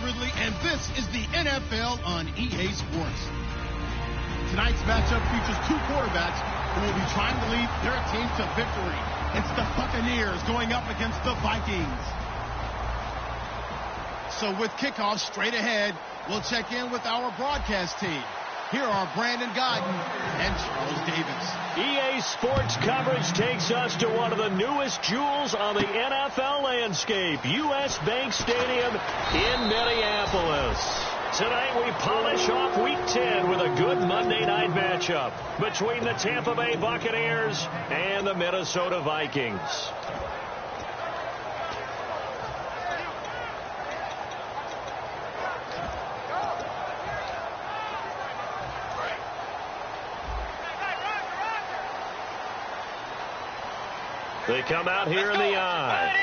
Ridley, and this is the NFL on EA Sports. Tonight's matchup features two quarterbacks who will be trying to lead their team to victory. It's the Buccaneers going up against the Vikings. So with kickoff straight ahead, we'll check in with our broadcast team. Here are Brandon Godden and Charles Davis. EA Sports coverage takes us to one of the newest jewels on the NFL landscape, U.S. Bank Stadium in Minneapolis. Tonight we polish off Week 10 with a good Monday night matchup between the Tampa Bay Buccaneers and the Minnesota Vikings. They come out here in the eye.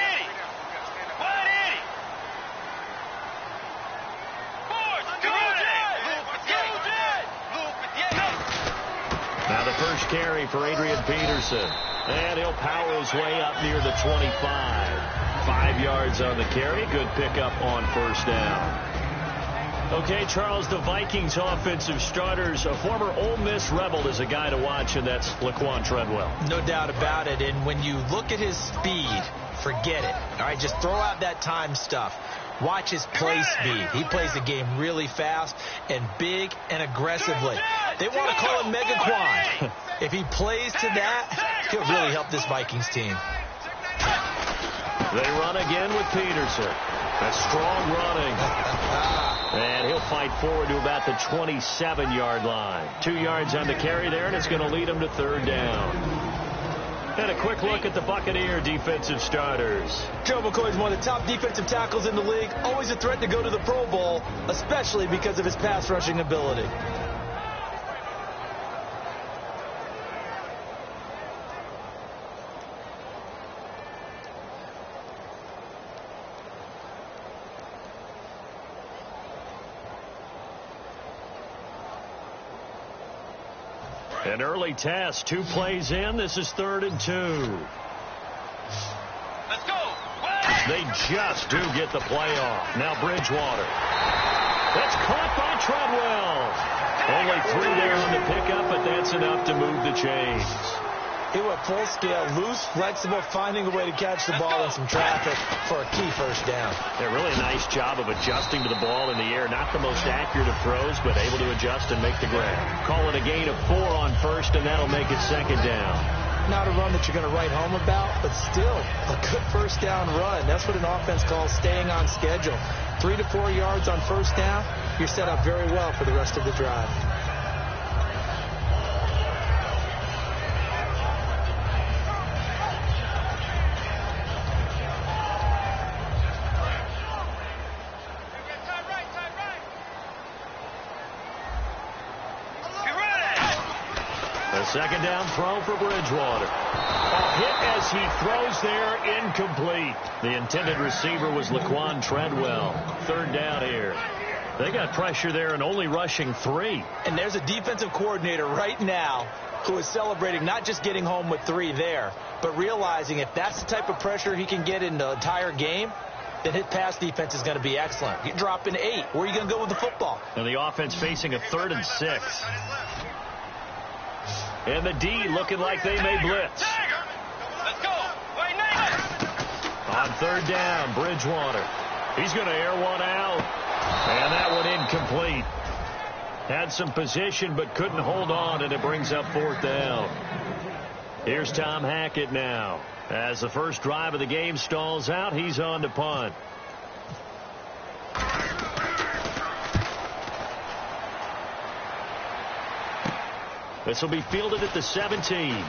Now the first carry for Adrian Peterson. And he'll power his way up near the 25. 5 yards on the carry. Good pickup on first down. Okay, Charles, the Vikings offensive starters, a former Ole Miss Rebel is a guy to watch, and that's Laquan Treadwell. No doubt about it. And when you look at his speed, forget it. All right, just throw out that time stuff. Watch his play speed. He plays the game really fast and big and aggressively. They want to call him Megaquan. If he plays to that, he'll really help this Vikings team. They run again with Peterson. A strong running. And he'll fight forward to about the 27-yard line. 2 yards on the carry there, and it's going to lead him to third down. And a quick look at the Buccaneer defensive starters. Joe McCoy's one of the top defensive tackles in the league. Always a threat to go to the Pro Bowl, especially because of his pass rushing ability. An early test, 2 plays in. This is 3rd and 2. Let's go. They just do get the play off. Now Bridgewater. That's caught by Treadwell. Only 3 there on the pickup, but that's enough to move the chains. He went full scale, loose, flexible, finding a way to catch the ball in some traffic for a key first down. Yeah, really nice job of adjusting to the ball in the air. Not the most accurate of throws, but able to adjust and make the grab. Call it a gain of 4 on first, and that'll make it 2nd down. Not a run that you're going to write home about, but still a good first down run. That's what an offense calls staying on schedule. 3 to 4 yards on first down, you're set up very well for the rest of the drive. Second down throw for Bridgewater. A hit as he throws there, incomplete. The intended receiver was Laquan Treadwell. 3rd down here. They got pressure there and only rushing 3. And there's a defensive coordinator right now who is celebrating not just getting home with 3 there, but realizing if that's the type of pressure he can get in the entire game, then his pass defense is going to be excellent. You're dropping 8. Where are you going to go with the football? And the offense facing a 3rd and 6. And the D looking like they may blitz. Let's go. On 3rd down, Bridgewater. He's going to air one out. And that one incomplete. Had some position but couldn't hold on, and it brings up 4th down. Here's Tom Hackett now. As the first drive of the game stalls out, he's on to punt. This will be fielded at the 17.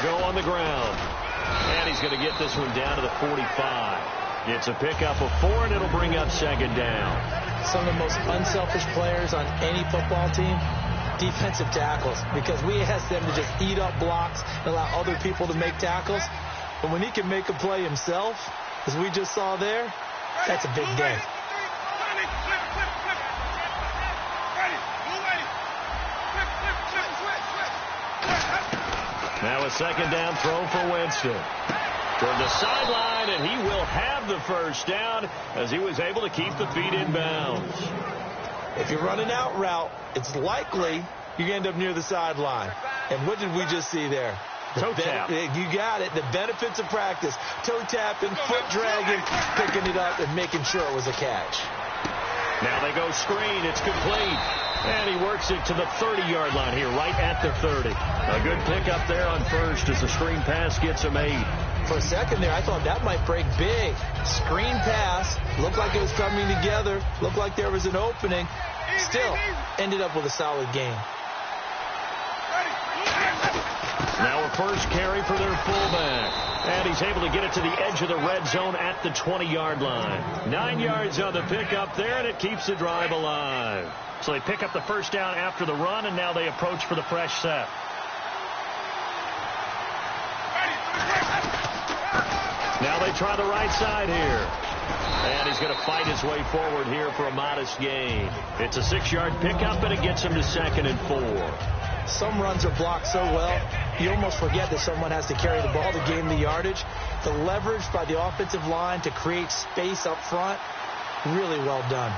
Go on the ground. And he's going to get this one down to the 45. It's a pickup of 4, and it'll bring up 2nd down. some of the most unselfish players on any football team? Defensive tackles, because we ask them to just eat up blocks and allow other people to make tackles. But when he can make a play himself, as we just saw there, that's a big day. Now a second down throw for Winston. Toward the sideline, and he will have the first down as he was able to keep the feet in bounds. If you're running out route, it's likely you end up near the sideline. And what did we just see there? Toe tap. You got it. The benefits of practice. Toe tapping, foot dragging, picking it up, and making sure it was a catch. Now they go screen. It's complete. And he works it to the 30-yard line here, right at the 30. A good pickup there on first as the screen pass gets him 8. For a second there, I thought that might break big. Screen pass. Looked like it was coming together. Looked like there was an opening. Still, ended up with a solid game. Now a first carry for their fullback. And he's able to get it to the edge of the red zone at the 20-yard line. 9 yards on the pickup there, and it keeps the drive alive. So they pick up the first down after the run, and now they approach for the fresh set. Now they try the right side here. And he's going to fight his way forward here for a modest gain. It's a 6-yard pickup, and it gets him to 2nd and 4. Some runs are blocked so well, you almost forget that someone has to carry the ball to gain the yardage. The leverage by the offensive line to create space up front, really well done.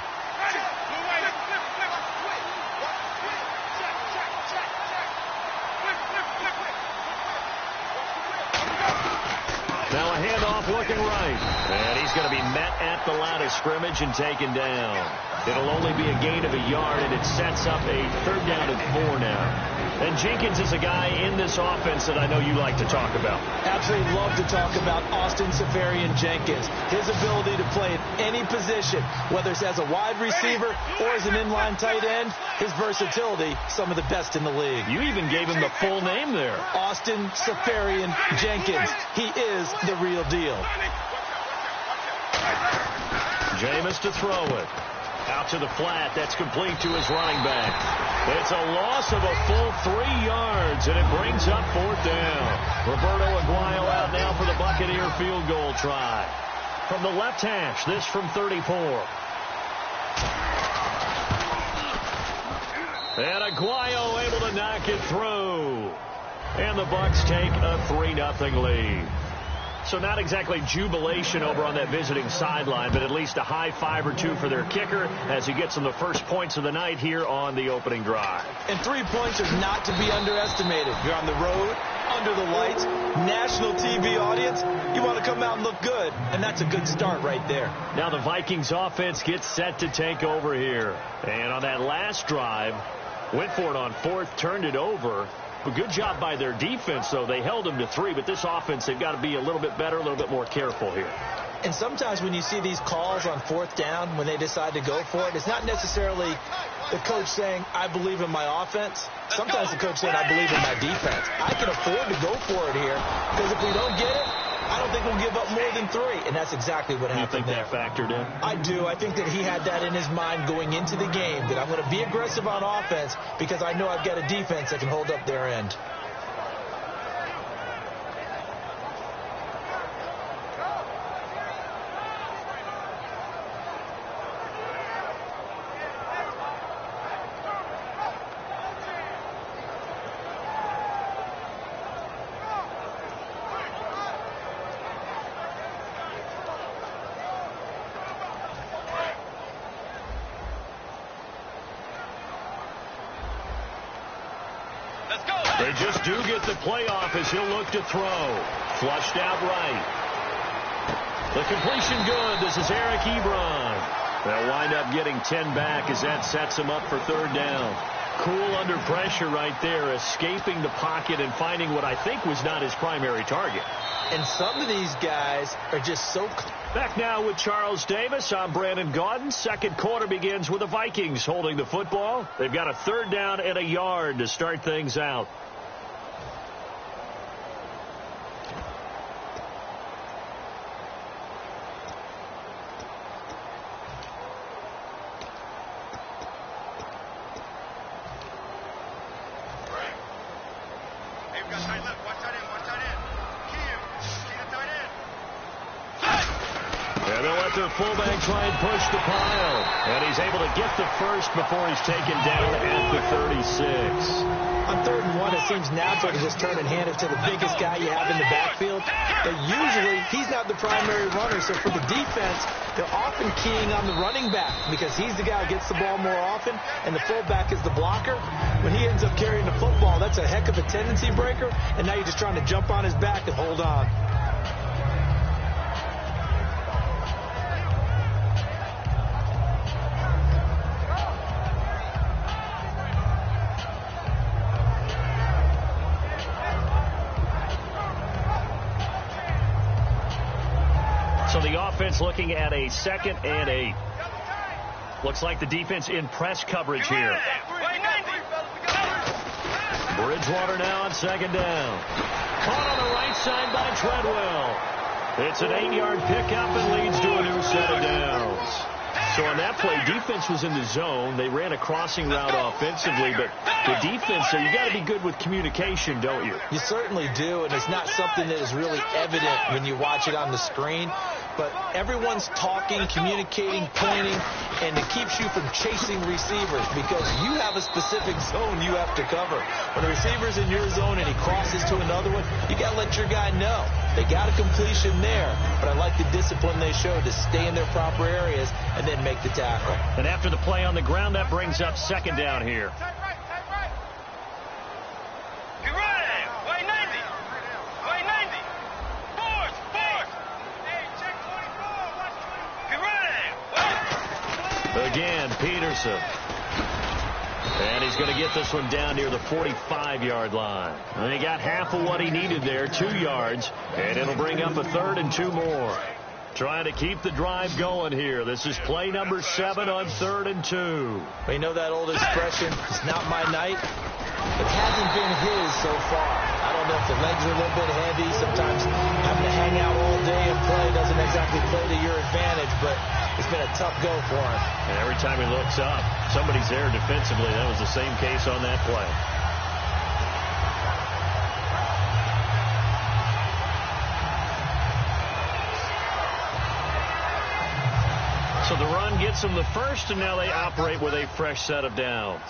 Now a handoff looking right. And he's going to be met at the line of scrimmage and taken down. It'll only be a gain of a yard, and it sets up a 3rd down and 4 now. And Jenkins is a guy in this offense that I know you like to talk about. Absolutely love to talk about Austin Seferian-Jenkins. His ability to play at any position, whether it's as a wide receiver or as an inline tight end, his versatility, some of the best in the league. You even gave him the full name there. Austin Seferian-Jenkins. He is the real deal. Jameis to throw it. Out to the flat. That's complete to his running back. It's a loss of a full 3 yards, and it brings up 4th down. Roberto Aguayo out now for the Buccaneer field goal try. From the left hash, this from 34. And Aguayo able to knock it through. And the Bucs take a 3-0 lead. So not exactly jubilation over on that visiting sideline, but at least a high 5 or 2 for their kicker as he gets them the first points of the night here on the opening drive. And 3 points are not to be underestimated. You're on the road, under the lights, national TV audience. You want to come out and look good, and that's a good start right there. Now the Vikings offense gets set to take over here. And on that last drive, went for it on 4th, turned it over. A good job by their defense, though. They held them to 3, but this offense, they've got to be a little bit better, a little bit more careful here. And sometimes when you see these calls on 4th down, when they decide to go for it, it's not necessarily the coach saying, I believe in my offense. Sometimes the coach saying, I believe in my defense. I can afford to go for it here, because if we don't get it, I don't think we'll give up more than 3, and that's exactly what happened there. You think that factored in? I do. I think that he had that in his mind going into the game, that I'm going to be aggressive on offense because I know I've got a defense that can hold up their end. They just do get the playoff as he'll look to throw. Flushed out right. The completion good. This is Eric Ebron. They'll wind up getting 10 back as that sets him up for 3rd down. Cool under pressure right there, escaping the pocket and finding what I think was not his primary target. And some of these guys are just so... Back now with Charles Davis. I'm Brandon Gaudin. Second quarter begins with the Vikings holding the football. They've got a 3rd down and a yard to start things out. And they'll let their fullback try and push the pile. And he's able to get the first before he's taken down at the 36. On 3rd and 1, it seems natural to just turn and hand it to the biggest guy you have in the backfield. But usually, he's not the primary runner. So for the defense, they're often keying on the running back because he's the guy who gets the ball more often, and the fullback is the blocker. When he ends up carrying the football, that's a heck of a tendency breaker, and now you're just trying to jump on his back and hold on. So the offense looking at a 2nd and 8. Looks like the defense in press coverage here. Bridgewater now on 2nd down. Caught on the right side by Treadwell. It's an 8-yard pickup and leads to a new set of downs. So on that play, defense was in the zone. They ran a crossing route offensively, but the defense, so you got to be good with communication, don't you? You certainly do, and it's not something that is really evident when you watch it on the screen. But everyone's talking, communicating, pointing, and it keeps you from chasing receivers because you have a specific zone you have to cover. When a receiver's in your zone and he crosses to another one, you got to let your guy know. They got a completion there, but I like the discipline they showed to stay in their proper areas and then make the tackle. And after the play on the ground, that brings up 2nd down here. Again, Peterson. And he's going to get this one down near the 45-yard line. And he got half of what he needed there, 2 yards. And it'll bring up a 3rd and 2 more. Trying to keep the drive going here. This is play number 7 on 3rd and 2. Well, you know that old expression, it's not my night? It hasn't been his so far. I don't know if the legs are a little bit heavy. Sometimes having to hang out all day and play doesn't exactly play to your advantage, but it's been a tough go for him. And every time he looks up, somebody's there defensively. That was the same case on that play. So the run gets them the first, and now they operate with a fresh set of downs.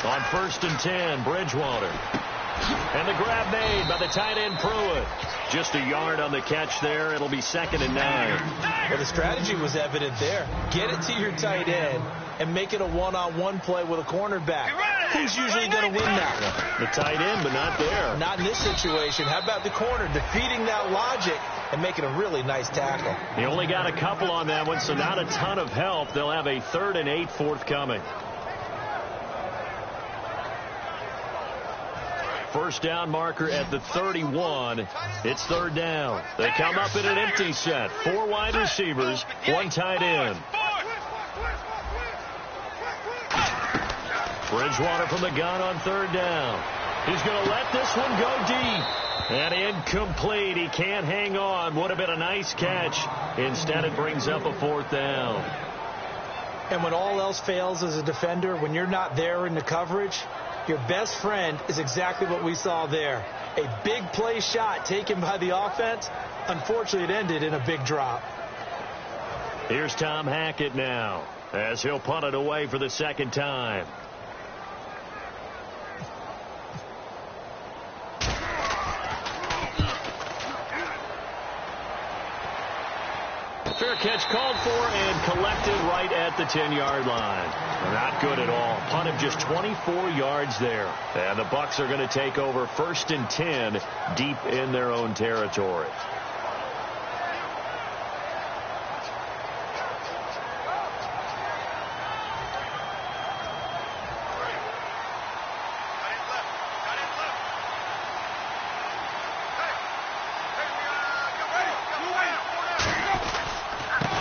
On 1st and 10, Bridgewater. And the grab made by the tight end Pruitt. Just a yard on the catch there. It'll be 2nd and 9. Well, the strategy was evident there. Get it to your tight end and make it a one-on-one play with a cornerback. Who's usually going to win that one? The tight end, but not there. Not in this situation. How about the corner defeating that logic and making a really nice tackle? He only got a couple on that one, so not a ton of help. They'll have a 3rd and 8 forthcoming. First down marker at the 31. It's 3rd down. They come up in an empty set. 4 wide receivers, 1 tight end. Bridgewater from the gun on 3rd down. He's going to let this one go deep. And incomplete. He can't hang on. Would have been a nice catch. Instead, it brings up a 4th down. And when all else fails as a defender, when you're not there in the coverage, your best friend is exactly what we saw there. A big play shot taken by the offense. Unfortunately, it ended in a big drop. Here's Tom Hackett now as he'll punt it away for the 2nd time. Fair catch called for and collected right at the 10-yard line. Not good at all. Punt of just 24 yards there. And the Bucs are going to take over 1st and 10 deep in their own territory.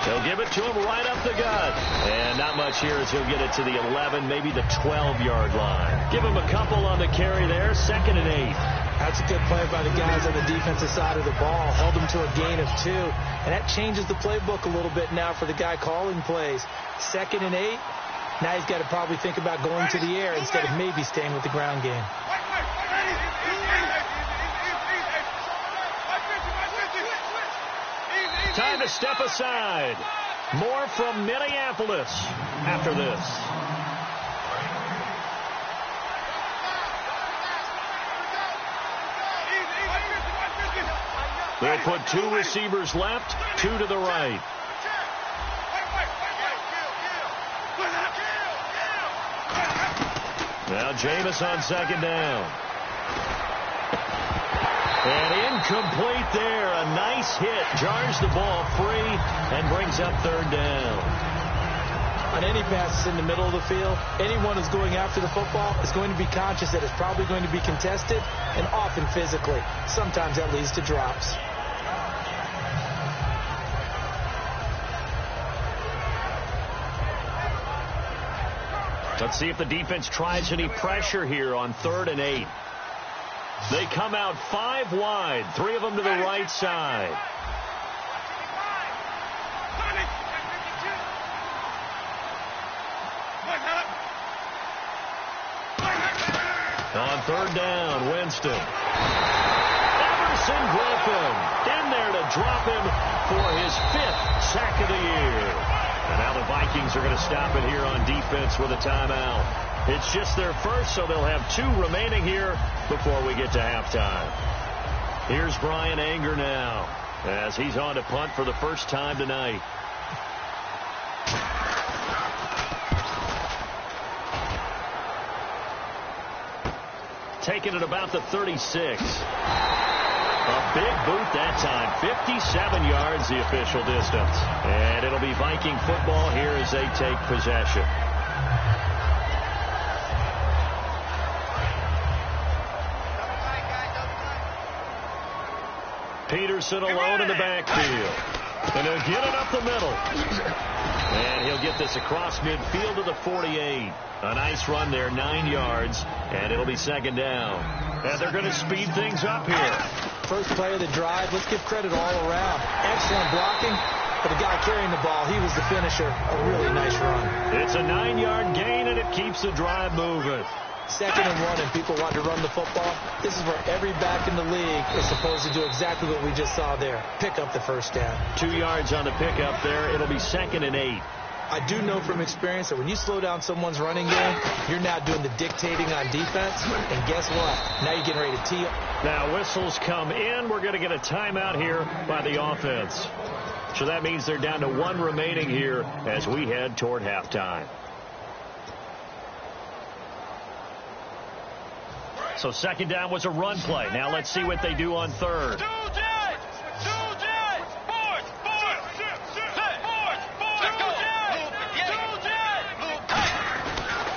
They'll give it to him right up the gut. And not much here as he'll get it to the 11, maybe the 12-yard line. Give him a couple on the carry there. 2nd and 8. That's a good play by the guys on the defensive side of the ball. Held them to a gain of 2. And that changes the playbook a little bit now for the guy calling plays. 2nd and 8. Now he's got to probably think about going to the air instead of maybe staying with the ground game. Time to step aside. More from Minneapolis after this. They'll put 2 receivers left, 2 to the right. Now Jameis on 2nd down. And incomplete there. A nice hit. Jars the ball free and brings up 3rd down. On any passes in the middle of the field, anyone who's going after the football is going to be conscious that it's probably going to be contested and often physically. Sometimes that leads to drops. Let's see if the defense tries any pressure here on 3rd and 8. They come out 5 wide, 3 of them to the right side. On 3rd down, Winston. Everson Griffin in there to drop him for his 5th sack of the year. And now the Vikings are going to stop it here on defense with a timeout. It's just their first, so they'll have 2 remaining here before we get to halftime. Here's Brian Anger now as he's on to punt for the first time tonight. Taking it about the 36. A big boot that time. 57 yards the official distance. And it'll be Viking football here as they take possession. Peterson alone in the backfield. And they'll get it up the middle. And he'll get this across midfield to the 48. A nice run there, 9 yards. And it'll be 2nd down. And they're going to speed things up here. First play of the drive, let's give credit all around. Excellent blocking, but the guy carrying the ball, he was the finisher. A really nice run. It's a 9-yard gain, and it keeps the drive moving. 2nd and 1, and people want to run the football. This is where every back in the league is supposed to do exactly what we just saw there. Pick up the 1st down. 2 yards on the pickup there. It'll be 2nd and 8. I do know from experience that when you slow down someone's running game, you're now doing the dictating on defense. And guess what? Now you're getting ready to tee up. Now whistles come in. We're going to get a timeout here by the offense. So that means they're down to 1 remaining here as we head toward halftime. So 2nd down was a run play. Now let's see what they do on 3rd.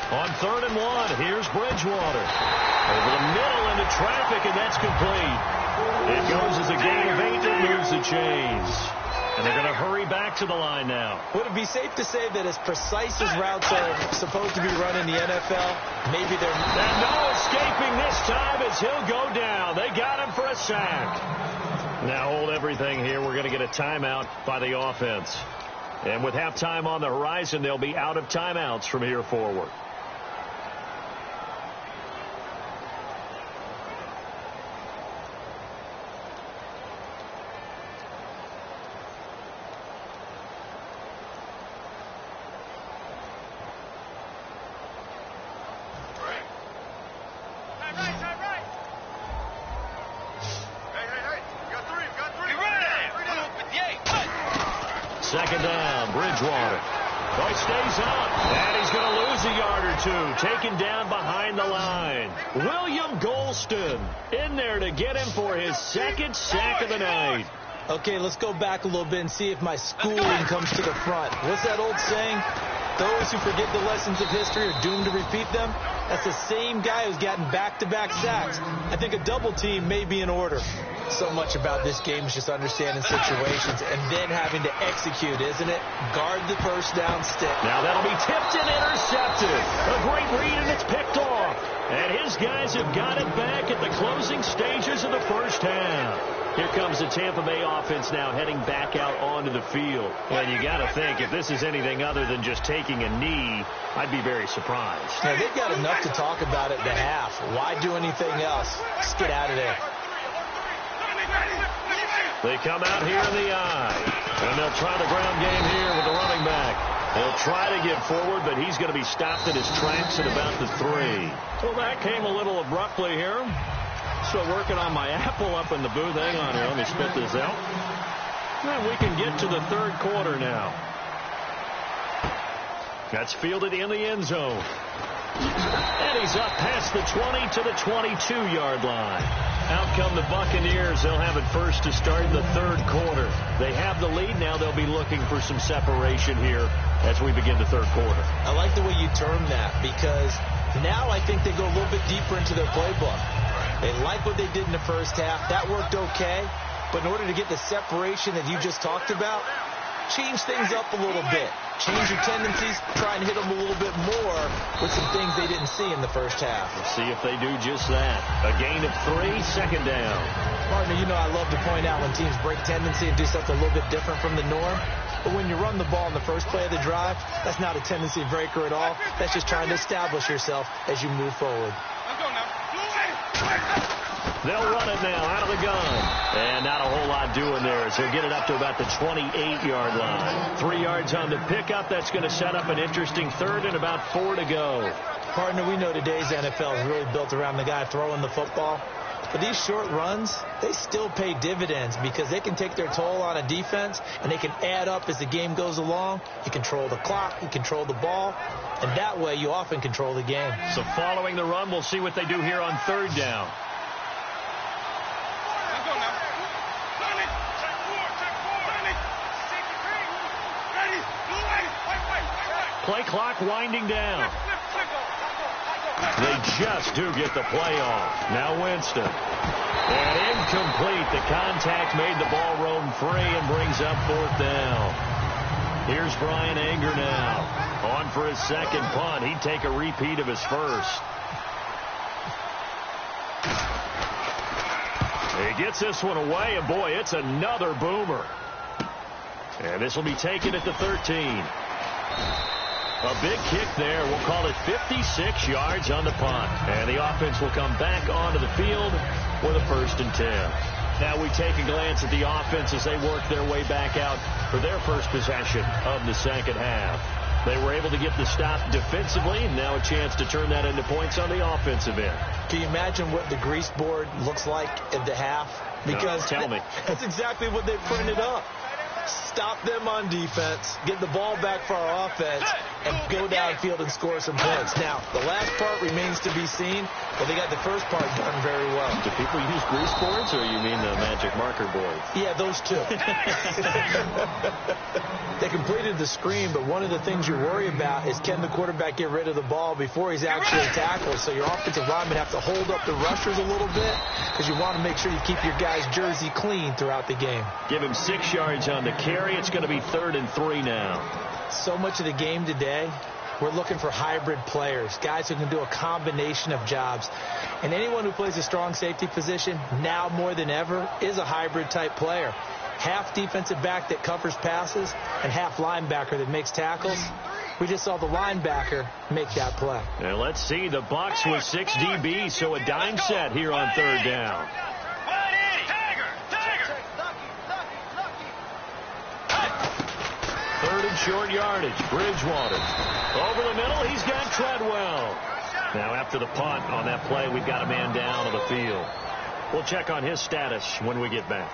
On 3rd and 1, here's Bridgewater. Over the middle into traffic, and that's complete. It goes as a gain of 8 that moves the chains. And they're going to hurry back to the line now. Would it be safe to say that as precise as routes are supposed to be run in the NFL, maybe they're... And no escaping this time as he'll go down. They got him for a sack. Now hold everything here. We're going to get a timeout by the offense. And with halftime on the horizon, they'll be out of timeouts from here forward. Second down, Bridgewater. Oh, he stays up, and he's going to lose a yard or 2. Taken down behind the line. William Golston in there to get him for his 2nd sack of the night. Okay, let's go back a little bit and see if my schooling comes to the front. What's that old saying? Those who forget the lessons of history are doomed to repeat them. That's the same guy who's gotten back-to-back sacks. I think a double team may be in order. So much about this game is just understanding situations and then having to execute, isn't it? Guard the 1st down stick. Now that'll be tipped and intercepted. A great read, and it's picked off. And his guys have got it back at the closing stages of the first half. Here comes the Tampa Bay offense now heading back out onto the field. And you got to think, if this is anything other than just taking a knee, I'd be very surprised. Yeah, they've got enough to talk about at the half. Why do anything else? Just get out of there. They come out here in the eye. And they'll try the ground game here with the running back. He'll try to get forward, but he's going to be stopped in his tracks at about the 3. Well, that came a little abruptly here. Still working on my apple up in the booth. Hang on here. Let me spit this out. And we can get to the third quarter now. That's fielded in the end zone. And he's up past the 20 to the 22-yard line. Out come the Buccaneers. They'll have it first to start the third quarter. They have the lead. Now they'll be looking for some separation here as we begin the third quarter. I like the way you term that, because now I think they go a little bit deeper into their playbook. They like what they did in the first half. That worked okay. But in order to get the separation that you just talked about, change things up a little bit. Change your tendencies. Try and hit them a little bit more with some things they didn't see in the first half. Let's see if they do just that. A gain of 3, second down. Partner, you know I love to point out when teams break tendency and do something a little bit different from the norm. But when you run the ball in the first play of the drive, that's not a tendency breaker at all. That's just trying to establish yourself as you move forward. They'll run it now out of the gun. And not a whole lot doing there as he'll get it up to about the 28-yard line. 3 yards on the pickup. That's going to set up an interesting third and about 4 to go. Partner, we know today's NFL is really built around the guy throwing the football. But these short runs, they still pay dividends because they can take their toll on a defense and they can add up as the game goes along. You control the clock, you control the ball, and that way you often control the game. So following the run, we'll see what they do here on third down. Play clock winding down. They just do get the play off. Now Winston. And incomplete. The contact made the ball roam free and brings up 4th down. Here's Brian Anger now. On for his second punt. He'd take a repeat of his first. He gets this one away, and boy, it's another boomer. And this will be taken at the 13. A big kick there. We'll call it 56 yards on the punt. And the offense will come back onto the field with a 1st and 10. Now we take a glance at the offense as they work their way back out for their first possession of the second half. They were able to get the stop defensively, and now a chance to turn that into points on the offensive end. Can you imagine what the grease board looks like at the half? Because tell me. That's exactly what they printed up. Stop them on defense, get the ball back for our offense, and go downfield and score some points. Now, the last part remains to be seen, but they got the first part done very well. Do people use grease boards, or you mean the magic marker board? Yeah, those two. They completed the screen, but one of the things you worry about is can the quarterback get rid of the ball before he's actually tackled? So your offensive linemen have to hold up the rushers a little bit because you want to make sure you keep your guy's jersey clean throughout the game. Give him 6 yards on the carry. It's going to be 3rd and 3 now. So much of the game today, we're looking for hybrid players, guys who can do a combination of jobs. And anyone who plays a strong safety position, now more than ever, is a hybrid type player. Half defensive back that covers passes and half linebacker that makes tackles. We just saw the linebacker make that play. And let's see, the Bucs with 6 DBs, so a dime set here on 3rd down. 3rd and short yardage. Bridgewater. Over the middle, he's got Treadwell. Now after the punt on that play, we've got a man down on the field. We'll check on his status when we get back.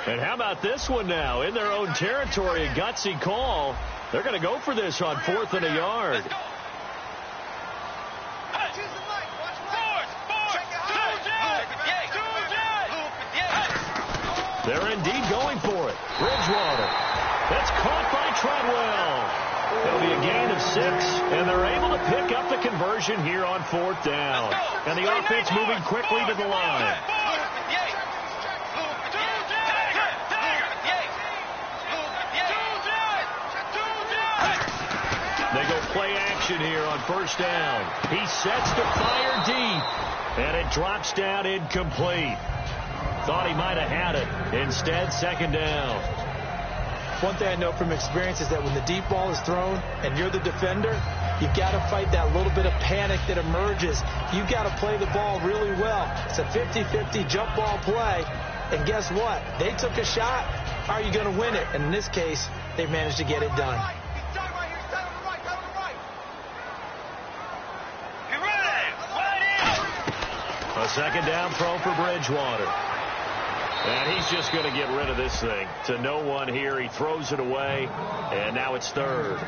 And how about this one now? In their own territory, a gutsy call. They're going to go for this on 4th and a yard. They're indeed going for it. Bridgewater. That's caught by Treadwell. It'll be a gain of 6, and they're able to pick up the conversion here on 4th down. And the offense moving quickly to the line. They go play action here on 1st down. He sets to fire deep, and it drops down incomplete. Thought he might have had it. Instead, 2nd down. One thing I know from experience is that when the deep ball is thrown and you're the defender, you've got to fight that little bit of panic that emerges. You've got to play the ball really well. It's a 50-50 jump ball play. And guess what? They took a shot. How are you going to win it? And in this case, they managed to get it done. A 2nd down throw for Bridgewater. And he's just going to get rid of this thing to no one here. He throws it away, and now it's 3rd.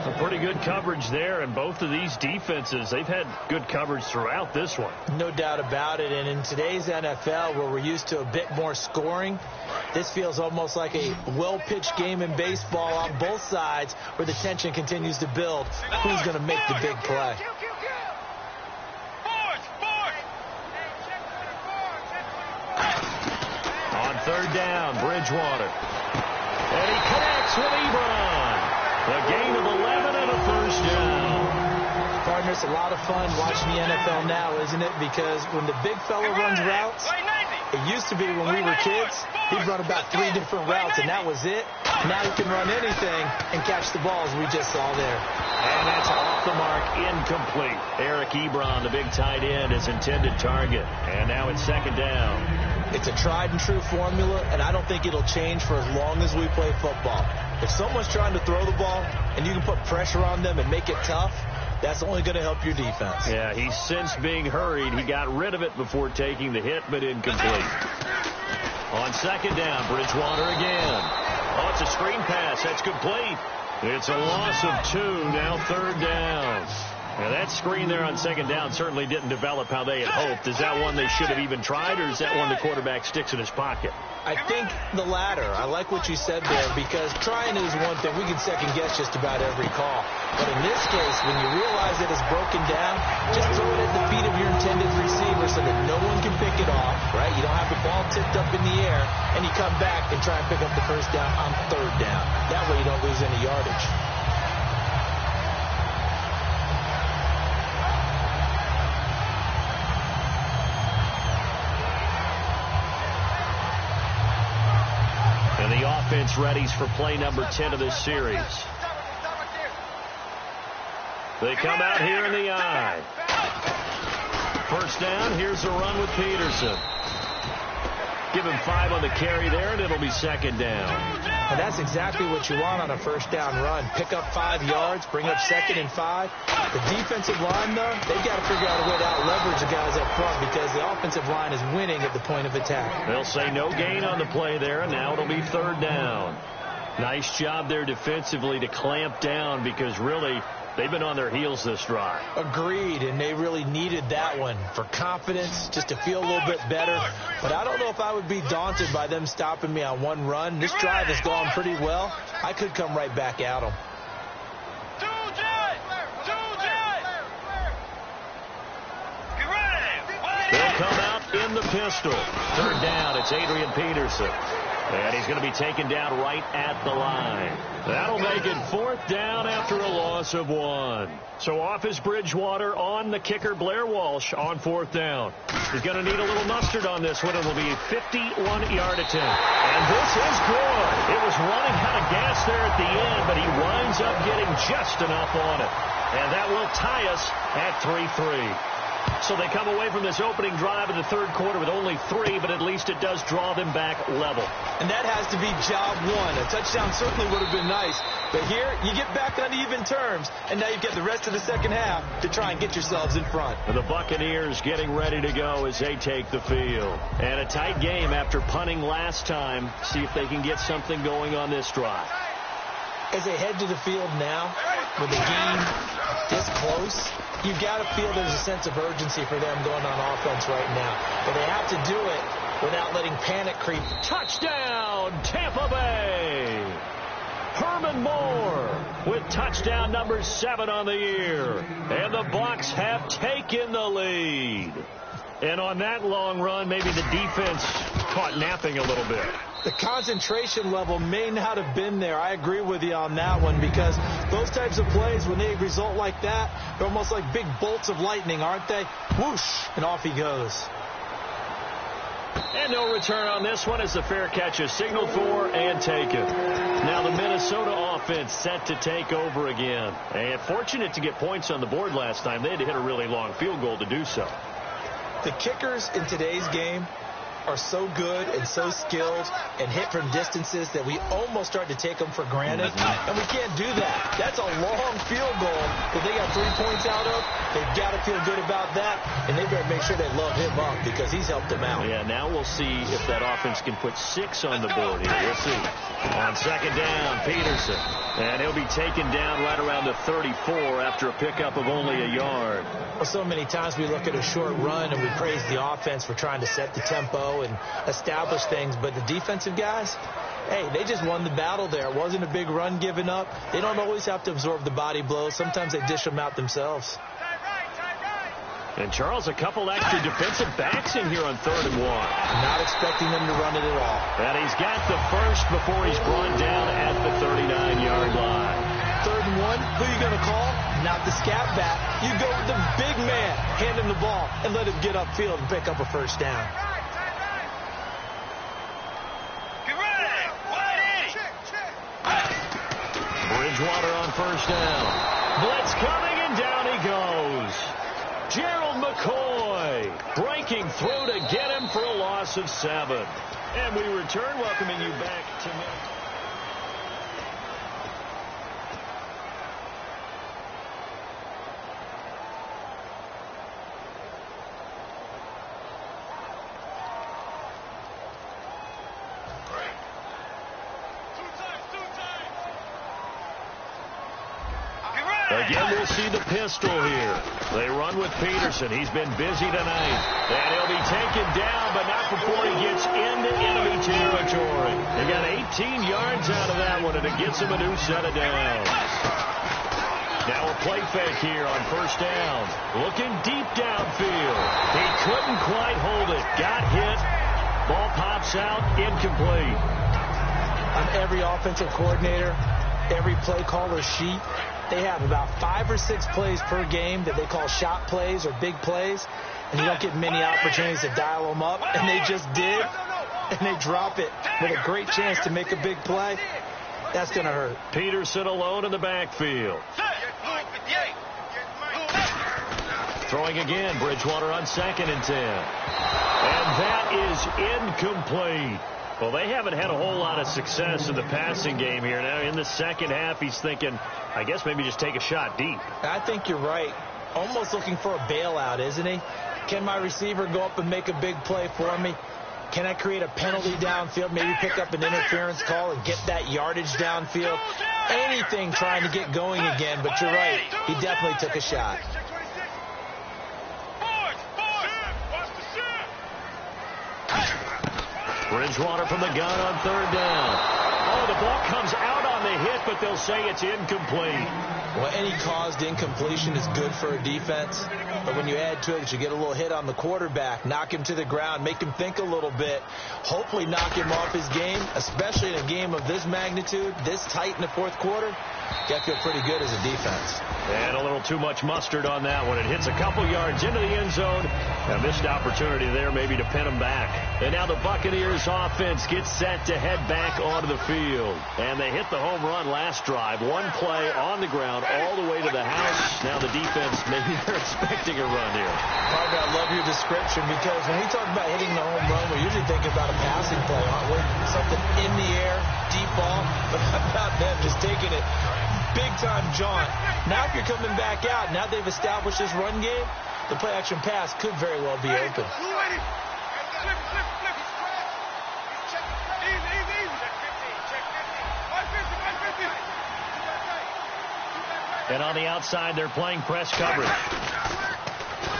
A pretty good coverage there, and both of these defenses, they've had good coverage throughout this one. No doubt about it, and in today's NFL, where we're used to a bit more scoring, this feels almost like a well-pitched game in baseball on both sides, where the tension continues to build. Who's going to make the big play? On 3rd down, Bridgewater. And he connects with Ebron. A gain of 11 and a 1st down. Partners, a lot of fun watching the NFL now, isn't it? Because when the big fella runs routes, it used to be when we were kids, he'd run about 3 different routes, and that was it. Now he can run anything and catch the balls we just saw there. And that's off the mark, incomplete. Eric Ebron, the big tight end, his intended target. And now it's 2nd down. It's a tried-and-true formula, and I don't think it'll change for as long as we play football. If someone's trying to throw the ball and you can put pressure on them and make it tough, that's only going to help your defense. Yeah, he's since being hurried. He got rid of it before taking the hit, but incomplete. On 2nd down, Bridgewater again. Oh, it's a screen pass. That's complete. It's a loss of 2, now 3rd down. Now, that screen there on 2nd down certainly didn't develop how they had hoped. Is that one they should have even tried, or is that one the quarterback sticks in his pocket? I think the latter. I like what you said there, because trying is one thing. We can second-guess just about every call. But in this case, when you realize that it's broken down, just throw it at the feet of your intended receiver so that no one can pick it off, right? You don't have the ball tipped up in the air, and you come back and try and pick up the 1st down on 3rd down. That way you don't lose any yardage. And the offense readies for play number 10 of this series. They come out here in the I. 1st down, here's a run with Peterson. Give him 5 on the carry there, and it'll be 2nd down. And that's exactly what you want on a 1st down run. Pick up 5 yards, bring up 2nd and 5. The defensive line, though, they've got to figure out a way to out-leverage the guys up front, because the offensive line is winning at the point of attack. They'll say no gain on the play there, and now it'll be 3rd down. Nice job there defensively to clamp down, because really they've been on their heels this drive. Agreed, and they really needed that one for confidence, just to feel a little bit better. But I don't know if I would be daunted by them stopping me on one run. This drive has gone pretty well. I could come right back at them. They'll come out in the pistol. 3rd down, it's Adrian Peterson. And he's going to be taken down right at the line. That'll make it 4th down after a loss of 1. So off is Bridgewater, on the kicker Blair Walsh on 4th down. He's going to need a little mustard on this one. It'll be a 51-yard attempt. And this is good. It was running out of gas there at the end, but he winds up getting just enough on it. And that will tie us at 3-3. So they come away from this opening drive in the third quarter with only 3, but at least it does draw them back level. And that has to be job one. A touchdown certainly would have been nice. But here, you get back on even terms, and now you've got the rest of the second half to try and get yourselves in front. The Buccaneers getting ready to go as they take the field. And a tight game after punting last time. See if they can get something going on this drive. As they head to the field now, with the game this close, you've got to feel there's a sense of urgency for them going on offense right now. But they have to do it without letting panic creep. Touchdown, Tampa Bay! Herman Moore with touchdown number 7 on the year. And the Bucs have taken the lead. And on that long run, maybe the defense caught napping a little bit. The concentration level may not have been there. I agree with you on that one, because those types of plays, when they result like that, they're almost like big bolts of lightning, aren't they? Whoosh, and off he goes. And no return on this one as the fair catch is signaled for and taken. Now the Minnesota offense set to take over again. And fortunate to get points on the board last time. They had to hit a really long field goal to do so. The kickers in today's game are so good and so skilled and hit from distances that we almost start to take them for granted. And we can't do that. That's a long field goal that they got 3 points out of. They've got to feel good about that, and they better make sure they load him up because he's helped them out. Yeah, now we'll see if that offense can put 6 on the board here. We'll see. On second down, Peterson. And he'll be taken down right around the 34 after a pickup of only a yard. Well, so many times we look at a short run and we praise the offense for trying to set the tempo and establish things, but the defensive guys, hey, they just won the battle there. It wasn't a big run given up. They don't always have to absorb the body blows. Sometimes they dish them out themselves. And, Charles, a couple extra defensive backs in here on 3rd and 1. Not expecting them to run it at all. And he's got the first before he's brought down at the 39-yard line. 3rd and 1, who are you going to call? Not the scat back. You go with the big man, hand him the ball, and let him get upfield and pick up a first down. Bridgewater on first down. Blitz coming, and down he goes. Gerald McCoy breaking through to get him for a loss of 7. And we return, welcoming you back to Minnesota. Again, we'll see the pistol here. They run with Peterson. He's been busy tonight. And he'll be taken down, but not before he gets into enemy territory. They got 18 yards out of that one, and it gets him a new set of downs. Now a play fake here on first down. Looking deep downfield. He couldn't quite hold it. Got hit. Ball pops out, incomplete. On every offensive coordinator, every play caller sheet, they have about 5 or 6 plays per game that they call shot plays or big plays, and you don't get many opportunities to dial them up, and they just did, and they drop it with a great chance to make a big play. That's going to hurt. Peterson alone in the backfield. Throwing again, Bridgewater on 2nd and 10. And that is incomplete. Well, they haven't had a whole lot of success in the passing game here. Now, in the second half, he's thinking, I guess maybe just take a shot deep. I think you're right. Almost looking for a bailout, isn't he? Can my receiver go up and make a big play for me? Can I create a penalty downfield, maybe pick up an interference call and get that yardage downfield? Anything trying to get going again, but you're right. He definitely took a shot. Bridgewater from the gun on 3rd down. Oh, the ball comes out on the hit, but they'll say it's incomplete. Well, any caused incompletion is good for a defense, but when you add to it, you get a little hit on the quarterback, knock him to the ground, make him think a little bit, hopefully knock him off his game, especially in a game of this magnitude, this tight in the 4th quarter. got to feel pretty good as a defense. And a little too much mustard on that one. It hits a couple yards into the end zone. A missed opportunity there maybe to pin them back. And now the Buccaneers offense gets set to head back onto the field. And they hit the home run last drive. One play on the ground all the way to the house. Now the defense, maybe they're expecting a run here. Parker, I love your description because when we talk about hitting the home run, we're usually thinking about a passing play, aren't we? Something in the air, deep ball. But how about them just taking it big-time jaunt? Now if you're coming back out, now they've established this run game, the play-action pass could very well be open. And on the outside, they're playing press coverage.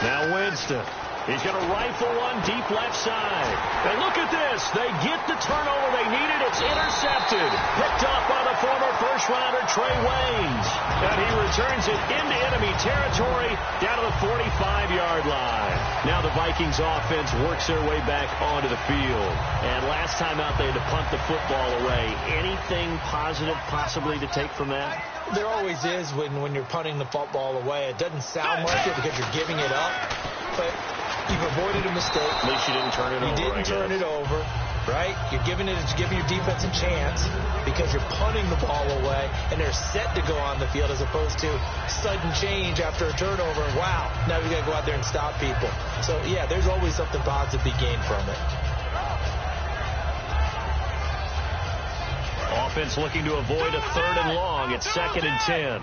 Now Winston. He's going to rifle one deep left side. And look at this. They get the turnover they needed. It's intercepted. Picked up by the former first-rounder Trey Waynes. And he returns it into enemy territory down to the 45-yard line. Now the Vikings offense works their way back onto the field. And last time out, they had to punt the football away. Anything positive possibly to take from that? There always is when you're punting the football away. It doesn't sound like it because you're giving it up. But you've avoided a mistake. At least you didn't turn it over. You didn't turn it over, right? You're giving your defense a chance because you're punting the ball away, and they're set to go on the field as opposed to sudden change after a turnover. And wow, now we got to go out there and stop people. So, yeah, there's always something positive to be gained from it. Offense looking to avoid a 3rd and long. It's 2nd and 10.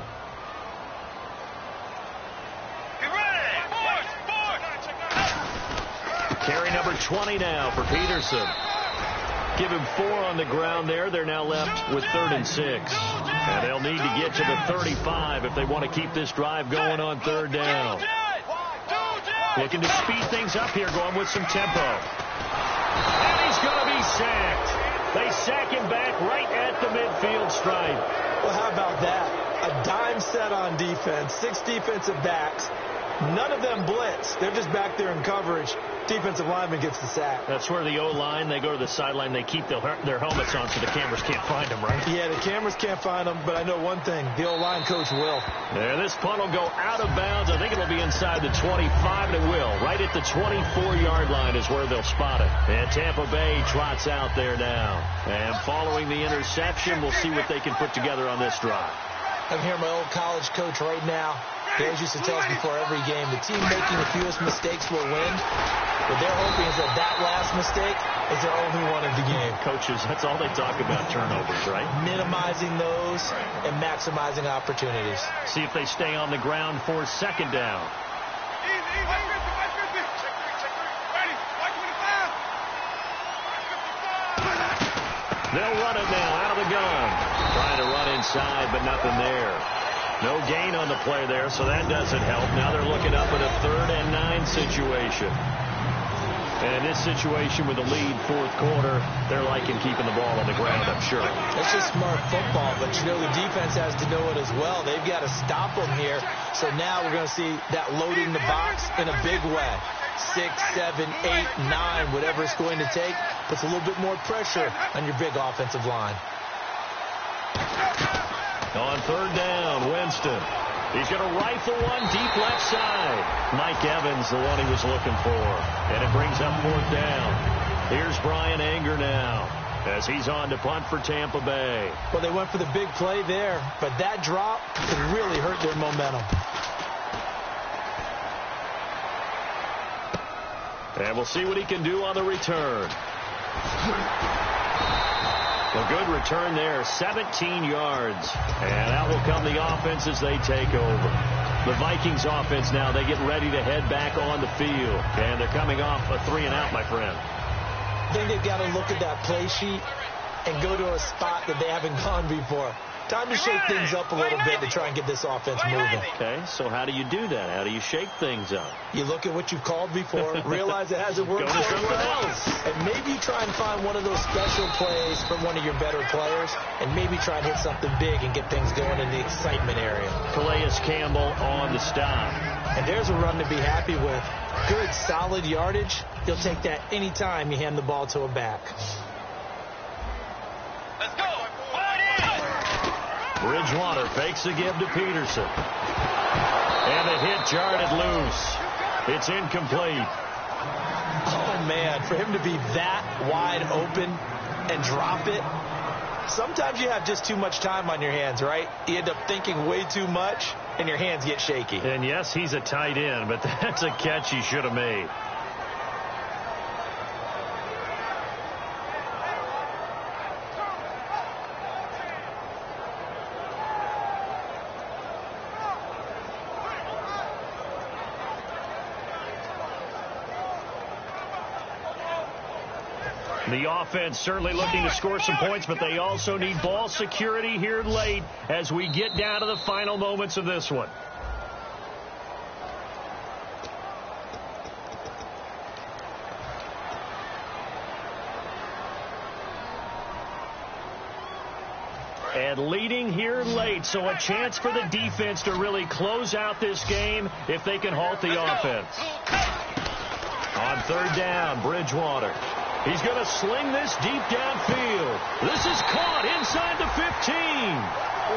Carry number 20 now for Peterson. Give him 4 on the ground there. They're now left with 3rd and 6. And they'll need to get to the 35 if they want to keep this drive going on 3rd down. Looking to speed things up here, going with some tempo. And he's going to be sacked. They sack him back right at the midfield stripe. Well, how about that? A dime set on defense, 6 defensive backs. None of them blitz. They're just back there in coverage. Defensive lineman gets the sack. That's where the O-line, they go to the sideline, they keep their helmets on so the cameras can't find them, right? Yeah, the cameras can't find them, but I know one thing. The O-line coach will. And this punt will go out of bounds. I think it'll be inside the 25, and it will. Right at the 24-yard line is where they'll spot it. And Tampa Bay trots out there now. And following the interception, we'll see what they can put together on this drive. I'm here, my old college coach right now. He always used to tell us before every game, the team making the fewest mistakes will win. What they're hoping is that last mistake is their only one of the game. Coaches, that's all they talk about, turnovers, right? Minimizing those and maximizing opportunities. See if they stay on the ground for 2nd down. They'll run it now out of the gun. Trying to run inside, but nothing there. No gain on the play there, so that doesn't help. Now they're looking up at a 3rd and 9 situation. And in this situation with a lead 4th quarter, they're liking keeping the ball on the ground, I'm sure. That's just smart football, but you know the defense has to know it as well. They've got to stop them here. So now we're going to see that loading the box in a big way. 6, 7, 8, 9, whatever it's going to take, puts a little bit more pressure on your big offensive line. On 3rd down, Winston. He's going to rifle one deep left side. Mike Evans, the one he was looking for. And it brings up 4th down. Here's Brian Anger now as he's on to punt for Tampa Bay. Well, they went for the big play there, but that drop could really hurt their momentum. And we'll see what he can do on the return. A good return there, 17 yards. And out will come the offense as they take over. The Vikings offense now, they get ready to head back on the field. And they're coming off a 3-and-out, my friend. I think they've got to look at that play sheet and go to a spot that they haven't gone before. Time to shake things up a little bit to try and get this offense moving. Okay, so how do you do that? How do you shake things up? You look at what you've called before, realize it hasn't worked for anyone else. And maybe try and find one of those special plays from one of your better players, and maybe try and hit something big and get things going in the excitement area. Calais Campbell on the stop. And there's a run to be happy with. Good, solid yardage. You'll take that anytime you hand the ball to a back. Let's go. Bridgewater fakes the give to Peterson. And the hit jarred it loose. It's incomplete. Oh, man, for him to be that wide open and drop it, sometimes you have just too much time on your hands, right? You end up thinking way too much, and your hands get shaky. And, yes, he's a tight end, but that's a catch he should have made. The offense certainly looking to score some points, but they also need ball security here late as we get down to the final moments of this one. And leading here late, so a chance for the defense to really close out this game if they can halt the offense. On third down, Bridgewater. He's going to sling this deep downfield. This is caught inside the 15.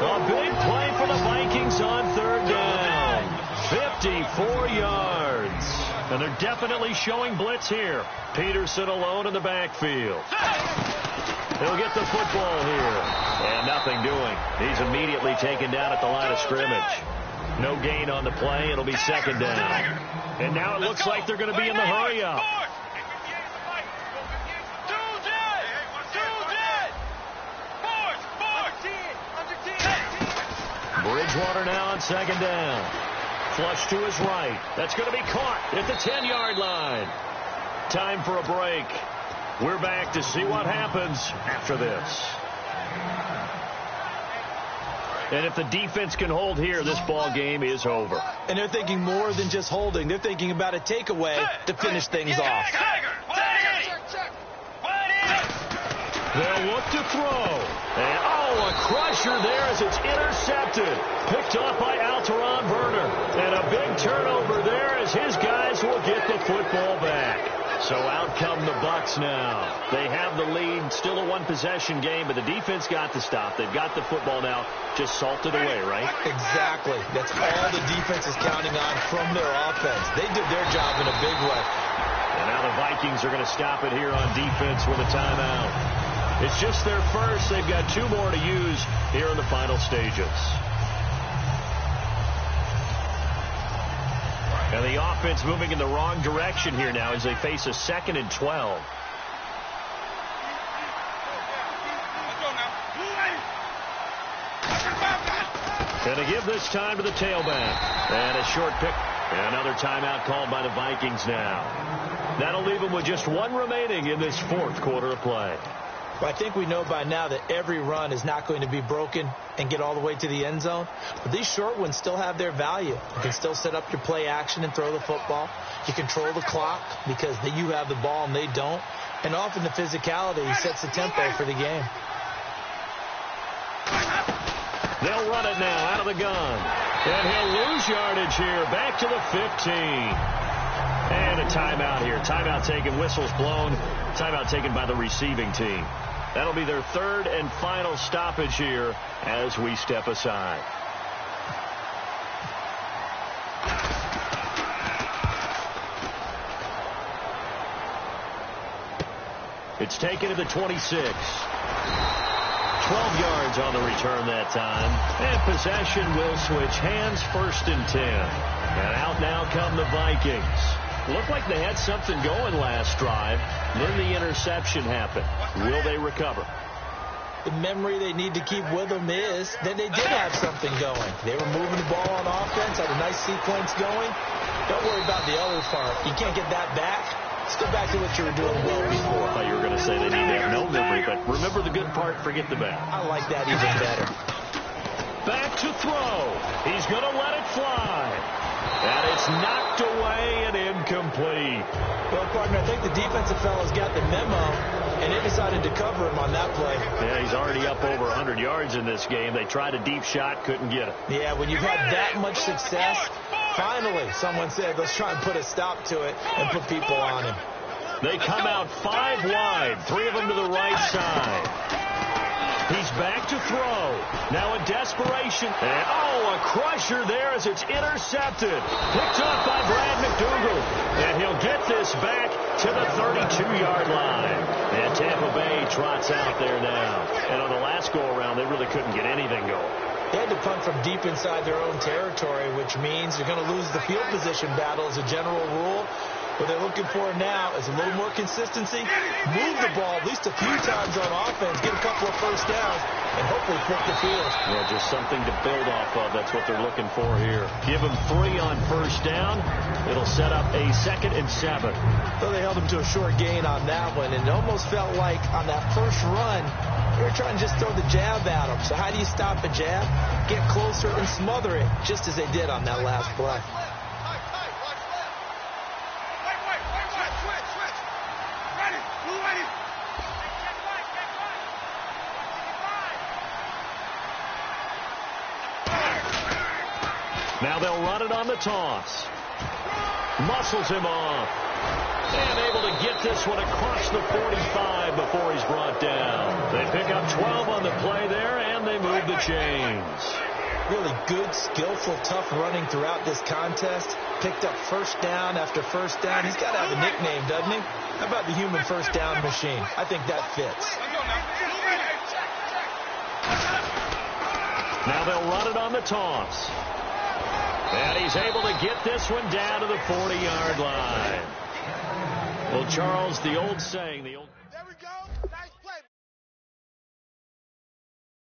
A big play for the Vikings on third down. 54 yards. And they're definitely showing blitz here. Peterson alone in the backfield. He'll get the football here. And nothing doing. He's immediately taken down at the line of scrimmage. No gain on the play. It'll be second down. And now it looks like they're going to be in the hurry-up. Bridgewater now on second down. Flush to his right. That's going to be caught at the 10-yard line. Time for a break. We're back to see what happens after this. And if the defense can hold here, this ball game is over. And they're thinking more than just holding. They're thinking about a takeaway to finish things off. They'll look to throw. And, a crusher there as it's intercepted. Picked off by Alteron Werner. And a big turnover there as his guys will get the football back. So out come the Bucs now. They have the lead. Still a one-possession game, but the defense got the stop. They've got the football now. Just salted away, right? Exactly. That's all the defense is counting on from their offense. They did their job in a big way. And now the Vikings are going to stop it here on defense with a timeout. It's just their first. They've got two more to use here in the final stages. And the offense moving in the wrong direction here now as they face a 2nd and 12. Going to give this time to the tailback. And a short pick. And another timeout called by the Vikings now. That'll leave them with just one remaining in this fourth quarter of play. Well, I think we know by now that every run is not going to be broken and get all the way to the end zone. But these short ones still have their value. You can still set up your play action and throw the football. You control the clock because you have the ball and they don't. And often the physicality sets the tempo for the game. They'll run it now out of the gun. And he'll lose yardage here. Back to the 15. And a timeout here. Timeout taken, whistles blown. Timeout taken by the receiving team. That'll be their third and final stoppage here as we step aside. It's taken to the 26. 12 yards on the return that time. And possession will switch hands, 1st and 10. And out now come the Vikings. Looked like they had something going last drive. Then the interception happened. Will they recover? The memory they need to keep with them is that they did have something going. They were moving the ball on offense, had a nice sequence going. Don't worry about the other part. You can't get that back. Let's go back to what you were doing well before. I thought you were going to say they need to have no memory, but remember the good part, forget the bad. I like that even better. Back to throw. He's going to let it fly. And it's knocked away and incomplete. Well, partner, I think the defensive fellas got the memo, and they decided to cover him on that play. Yeah, he's already up over 100 yards in this game. They tried a deep shot, couldn't get it. Yeah, when you've had that much success, finally someone said, let's try and put a stop to it and put people on him. They come out 5 wide, 3 of them to the right side. He's back to throw. Now in desperation. And, a crusher there as it's intercepted. Picked up by Brad McDougal. And he'll get this back to the 32-yard line. And Tampa Bay trots out there now. And on the last go-around, they really couldn't get anything going. They had to punt from deep inside their own territory, which means you're going to lose the field position battle as a general rule. What they're looking for now is a little more consistency, move the ball at least a few times on offense, get a couple of first downs, and hopefully flip the field. Yeah, just something to build off of. That's what they're looking for here. Give them 3 on first down. It'll set up a 2nd and 7. So they held them to a short gain on that one, and it almost felt like on that first run, they were trying to just throw the jab at them. So how do you stop a jab? Get closer and smother it, just as they did on that last play. Now they'll run it on the toss. Muscles him off. And able to get this one across the 45 before he's brought down. They pick up 12 on the play there, and they move the chains. Really good, skillful, tough running throughout this contest. Picked up first down after first down. He's got to have a nickname, doesn't he? How about the human first down machine? I think that fits. Now they'll run it on the toss. And he's able to get this one down to the 40-yard line. Well, Charles, the old saying, the old